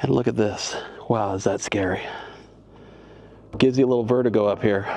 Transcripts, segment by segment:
And look at this. Wow, is that scary? Gives you a little vertigo up here.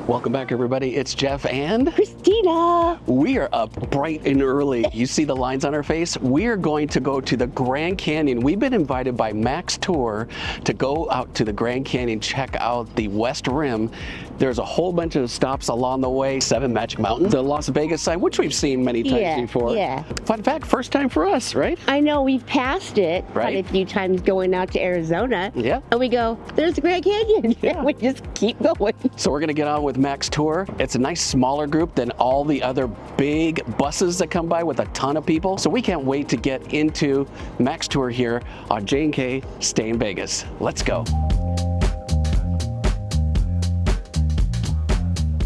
Welcome back, everybody. It's Jeff and Christina. We are up bright and early. You see the lines on our face? We are going to go to the Grand Canyon. We've been invited by MaxTour to go out to the Grand Canyon, check out the West Rim. There's a whole bunch of stops along the way. 7 Magic Mountains, the Las Vegas sign, which we've seen many times before. Yeah. Fun fact, first time for us, right? I know, we've passed it Right. quite a few times going out to Arizona. Yeah. And we go, there's the Grand Canyon. Yeah. We just keep going. So we're gonna get on with MaxTour. It's a nice smaller group than all the other big buses that come by with a ton of people. So we can't wait to get into MaxTour here on J&K Stay in Vegas. Let's go.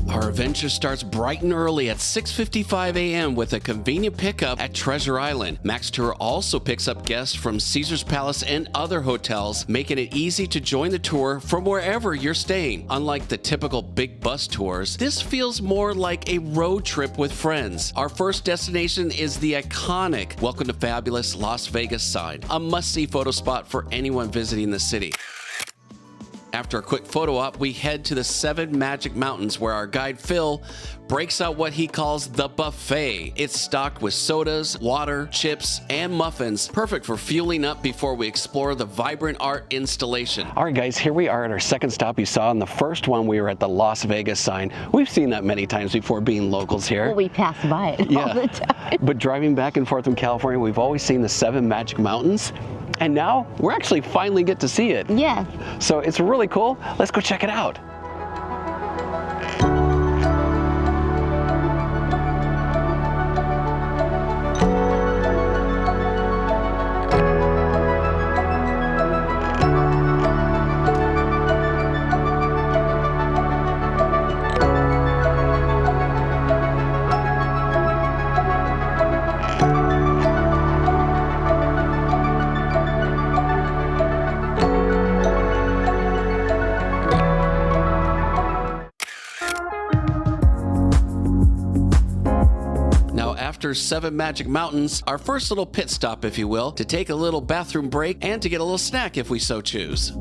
Our adventure starts bright and early at 6:55 a.m. with a convenient pickup at Treasure Island. MaxTour also picks up guests from Caesar's Palace and other hotels, making it easy to join the tour from wherever you're staying. Unlike the typical big bus tours, this feels more like a road trip with friends. Our first destination is the iconic Welcome to Fabulous Las Vegas sign, a must-see photo spot for anyone visiting the city. After a quick photo op, we head to the 7 Magic Mountains where our guide Phil breaks out what he calls the buffet. It's stocked with sodas, water, chips, and muffins, perfect for fueling up before we explore the vibrant art installation. All right, guys, here we are at our second stop. You saw in the first one, we were at the Las Vegas sign. We've seen that many times before being locals here. Well, we pass by it all the time. But driving back and forth from California, we've always seen the 7 Magic Mountains. And now we're actually finally get to see it. Yeah. So it's really cool. Let's go check it out. After 7 Magic Mountains, our first little pit stop, if you will, to take a little bathroom break and to get a little snack if we so choose.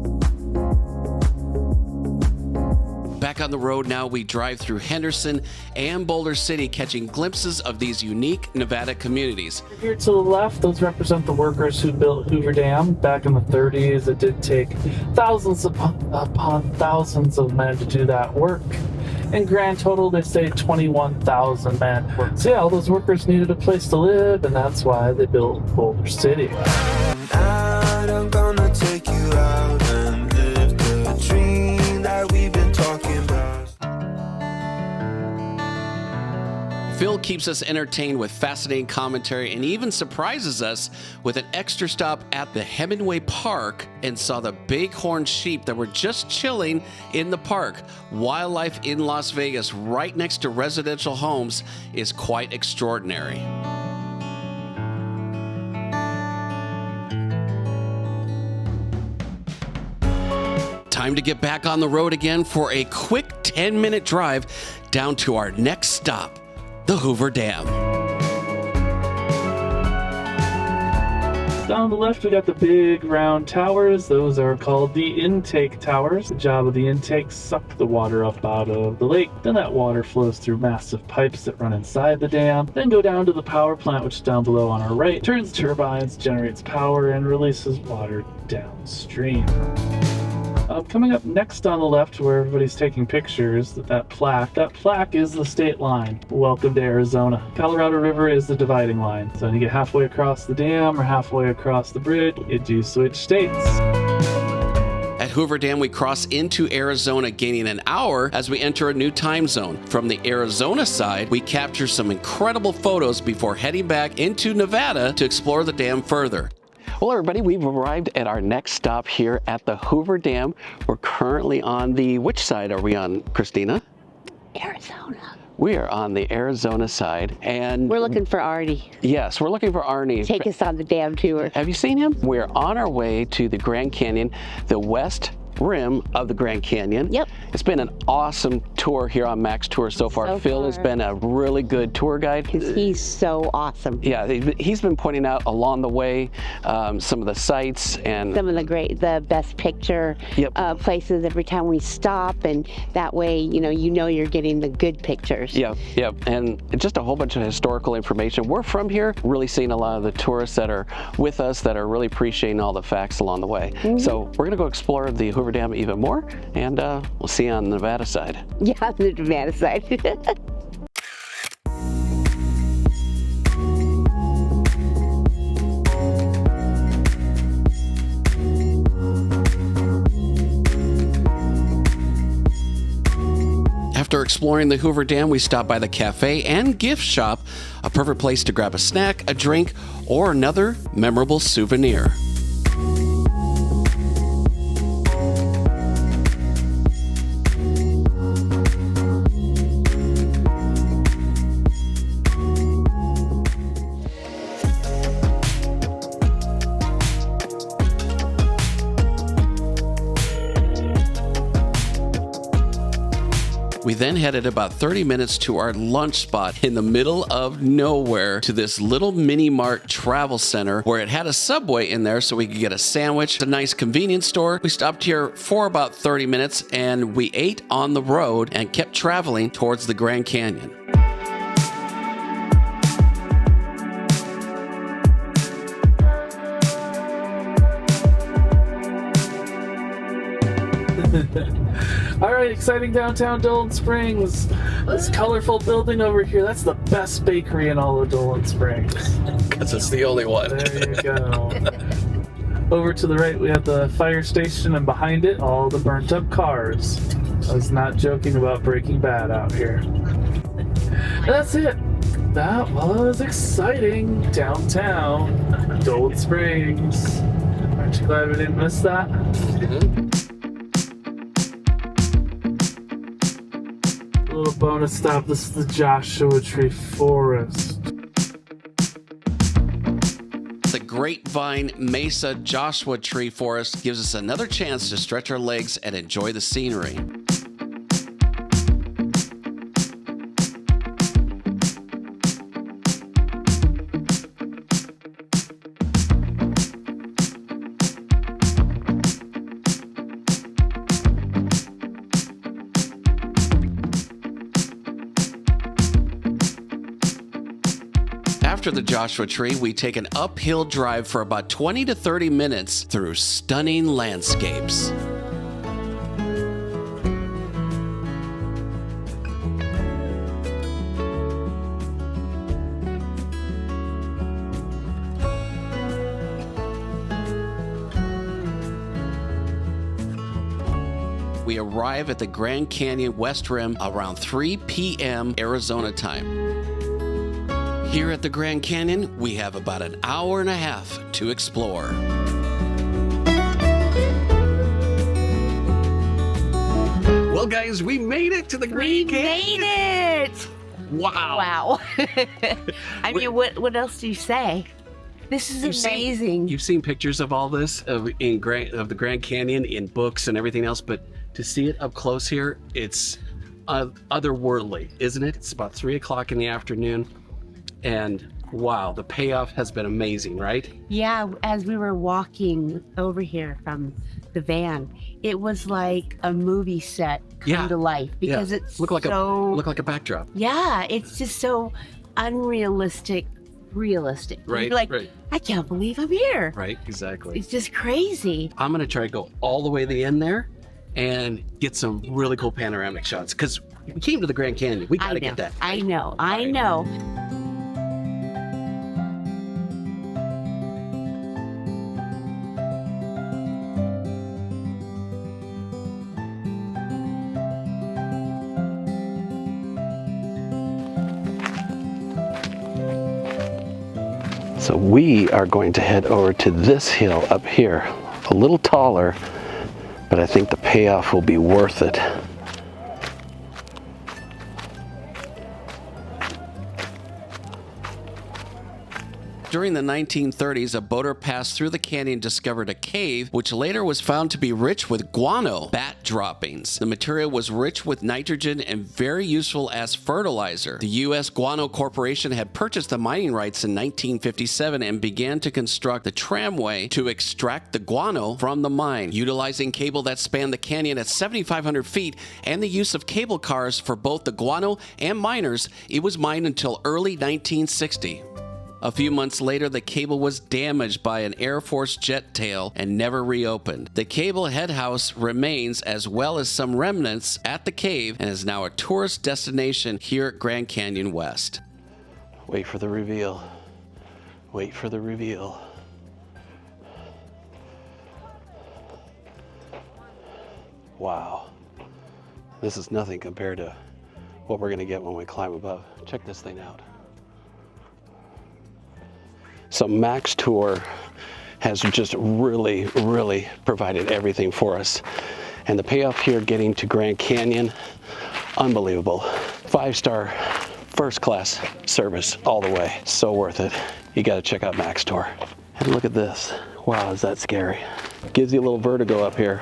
Back on the road now, we drive through Henderson and Boulder City, catching glimpses of these unique Nevada communities. Here to the left, those represent the workers who built Hoover Dam back in the 30s. It did take thousands upon thousands of men to do that work. In grand total, they say 21,000 men worked. So yeah, all those workers needed a place to live, and that's why they built Boulder City. I'm gonna take you out and live the dream that we've been talking about. Phil keeps us entertained with fascinating commentary and even surprises us with an extra stop at the HEMENWAY Park and saw the bighorn sheep that were just chilling in the park. Wildlife in Las Vegas right next to residential homes is quite extraordinary. Time to get back on the road again for a quick 10-minute drive down to our next stop, the Hoover Dam. Down on the left, we got the big round towers. Those are called the intake towers. The job of the intake, suck the water up out of the lake. Then that water flows through massive pipes that run inside the dam. Then go down to the power plant, which is down below on our right. Turns turbines, generates power, and releases water downstream. Coming up next on the left, where everybody's taking pictures, that plaque is the state line. Welcome to Arizona. Colorado River is the dividing line. So when you get halfway across the dam or halfway across the bridge, you do switch states. At Hoover Dam, we cross into Arizona, gaining an hour as we enter a new time zone. From the Arizona side, we capture some incredible photos before heading back into Nevada to explore the dam further. Well, everybody, we've arrived at our next stop here at the Hoover Dam. We're currently on the, which side are we on, Christina? Arizona. We are on the Arizona side, and We're looking for Arnie. yes, we're looking for Arnie. Take us on the dam tour. Have you seen him? We're on our way to the Grand Canyon, the West rim of the Grand Canyon. Yep. It's been an awesome tour here on MaxTour so far. Phil has been a really good tour guide. He's so awesome. Yeah, he's been pointing out along the way some of the sites and some of the best picture places every time we stop, and that way, you know you're getting the good pictures. Yep, and just a whole bunch of historical information. We're from here, really seeing a lot of the tourists that are with us that are really appreciating all the facts along the way. So we're gonna go explore the Hoover Dam even more, and we'll see you on the Nevada side. Yeah, on the Nevada side. After exploring the Hoover Dam, we stopped by the cafe and gift shop, a perfect place to grab a snack, a drink, or another memorable souvenir. We then headed about 30 minutes to our lunch spot in the middle of nowhere to this little mini mart travel center where it had a Subway in there so we could get a sandwich, a nice convenience store. We stopped here for about 30 minutes and we ate on the road and kept traveling towards the Grand Canyon. All right, exciting downtown Dolan Springs. This colorful building over here, that's the best bakery in all of Dolan Springs. Because it's the only one. There you go. Over to the right, we have the fire station, and behind it, all the burnt up cars. I was not joking about Breaking Bad out here. That's it. That was exciting. Downtown Dolan Springs. Aren't you glad we didn't miss that? A little bonus stop. This is the Joshua Tree Forest. The Grapevine Mesa Joshua Tree Forest gives us another chance to stretch our legs and enjoy the scenery. After the Joshua Tree, we take an uphill drive for about 20 to 30 minutes through stunning landscapes. We arrive at the Grand Canyon West Rim around 3 p.m. Arizona time. Here at the Grand Canyon, we have about an hour and a half to explore. Well, guys, we made it to the Grand Canyon. We made it! Wow. Wow. I mean, what else do you say? This is amazing. You've seen pictures of all this of the Grand Canyon in books and everything else, but to see it up close here, it's otherworldly, isn't it? It's about 3 o'clock in the afternoon. And wow, the payoff has been amazing, right? Yeah, as we were walking over here from the van, it was like a movie set come to life because it's look like a backdrop. Yeah, it's just so unrealistic, realistic. Right. You're like, right. I can't believe I'm here. Right, exactly. It's just crazy. I'm gonna try to go all the way to the end there and get some really cool panoramic shots because we came to the Grand Canyon. We gotta get that. I know. So we are going to head over to this hill up here, a little taller, but I think the payoff will be worth it. During the 1930s, a boater passed through the canyon and discovered a cave, which later was found to be rich with guano, bat droppings. The material was rich with nitrogen and very useful as fertilizer. The U.S. Guano Corporation had purchased the mining rights in 1957 and began to construct the tramway to extract the guano from the mine, utilizing cable that spanned the canyon at 7,500 feet and the use of cable cars for both the guano and miners. It was mined until early 1960. A few months later, the cable was damaged by an Air Force jet tail and never reopened. The cable head house remains, as well as some remnants at the cave, and is now a tourist destination here at Grand Canyon West. Wait for the reveal. Wait for the reveal. Wow. This is nothing compared to what we're going to get when we climb above. Check this thing out. So MaxTour has just really provided everything for us. And the payoff here getting to Grand Canyon, unbelievable. 5-star, first-class service all the way. So worth it. You got to check out MaxTour. And look at this. Wow, is that scary. Gives you a little vertigo up here.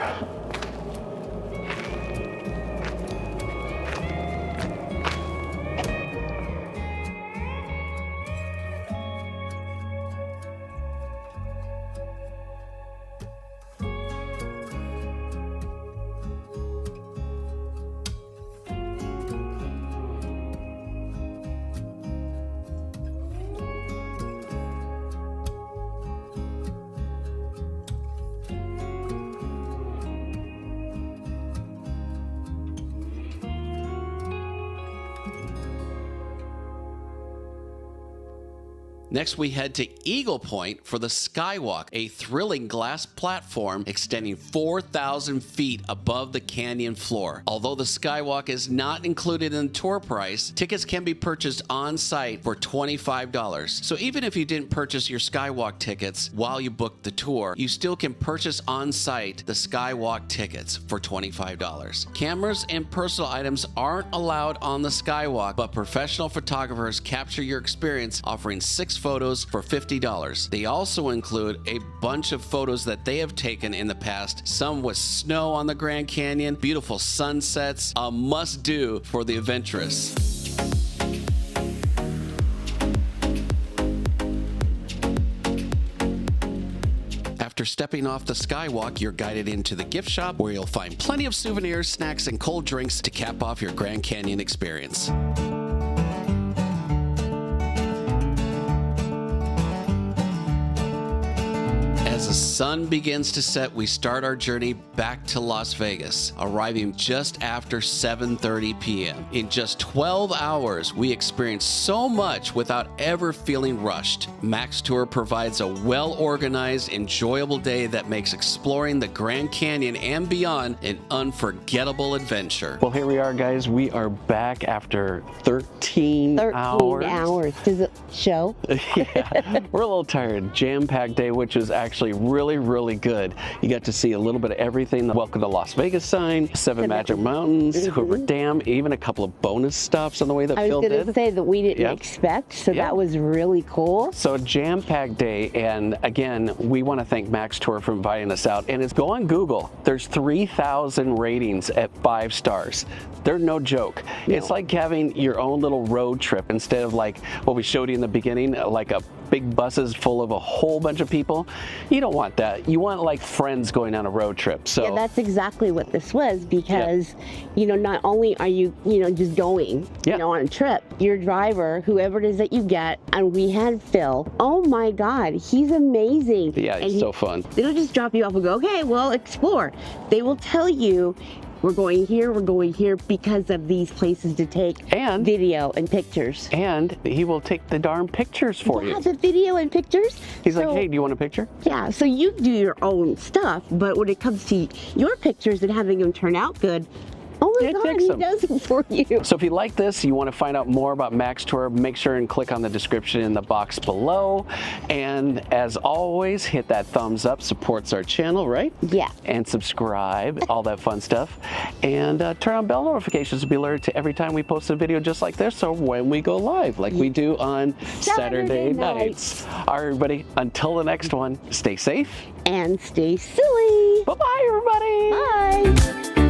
Next, we head to Eagle Point for the Skywalk, a thrilling glass platform extending 4,000 feet above the canyon floor. Although the Skywalk is not included in the tour price, tickets can be purchased on site for $25. So even if you didn't purchase your Skywalk tickets while you booked the tour, you still can purchase on site the Skywalk tickets for $25. Cameras and personal items aren't allowed on the Skywalk, but professional photographers capture your experience, offering 6 photos for $50. They also include a bunch of photos that they have taken in the past, some with snow on the Grand Canyon, beautiful sunsets, a must-do for the adventurous. After stepping off the Skywalk, you're guided into the gift shop where you'll find plenty of souvenirs, snacks, and cold drinks to cap off your Grand Canyon experience. As the sun begins to set, we start our journey back to Las Vegas, arriving just after 7:30 p.m. In just 12 hours, we experienced so much without ever feeling rushed. MaxTour provides a well-organized, enjoyable day that makes exploring the Grand Canyon and beyond an unforgettable adventure. Well, here we are, guys. We are back after 13 hours. Does it show? Yeah, we're a little tired. Jam-packed day, which is actually really good. You got to see a little bit of everything. The Welcome to Las Vegas sign, 7 Magic Mountains, Hoover Dam, even a couple of bonus stops on the way that Phil did. I was going to say that we didn't expect, so that was really cool. So jam-packed day, and again, we want to thank MaxTour for inviting us out. And go on Google. There's 3,000 ratings at 5 stars. They're no joke. No. It's like having your own little road trip instead of like what we showed you in the beginning, like a big buses full of a whole bunch of people. You don't want that. You want like friends going on a road trip. So yeah, that's exactly what this was, because you know, not only are you just going on a trip, your driver, whoever it is that you get, and we had Phil. Oh my God, he's amazing. Yeah, he's so fun. They don't just drop you off and go, okay, well, explore. They will tell you, we're going here because of these places to take video and pictures. And he will take the darn pictures for you. Yeah, the video and pictures. He's like, hey, do you want a picture? Yeah, so you do your own stuff, but when it comes to your pictures and having them turn out good, Oh my It God, takes he them. does it for you. So if you like this, you want to find out more about MaxTour, make sure and click on the description in the box below. And as always, hit that thumbs up, supports our channel, right? Yeah. And subscribe, all that fun stuff. And turn on bell notifications to be alerted to every time we post a video just like this, or when we go live, like we do on Saturday nights. All right, everybody, until the next one, stay safe. And stay silly. Bye-bye, everybody. Bye.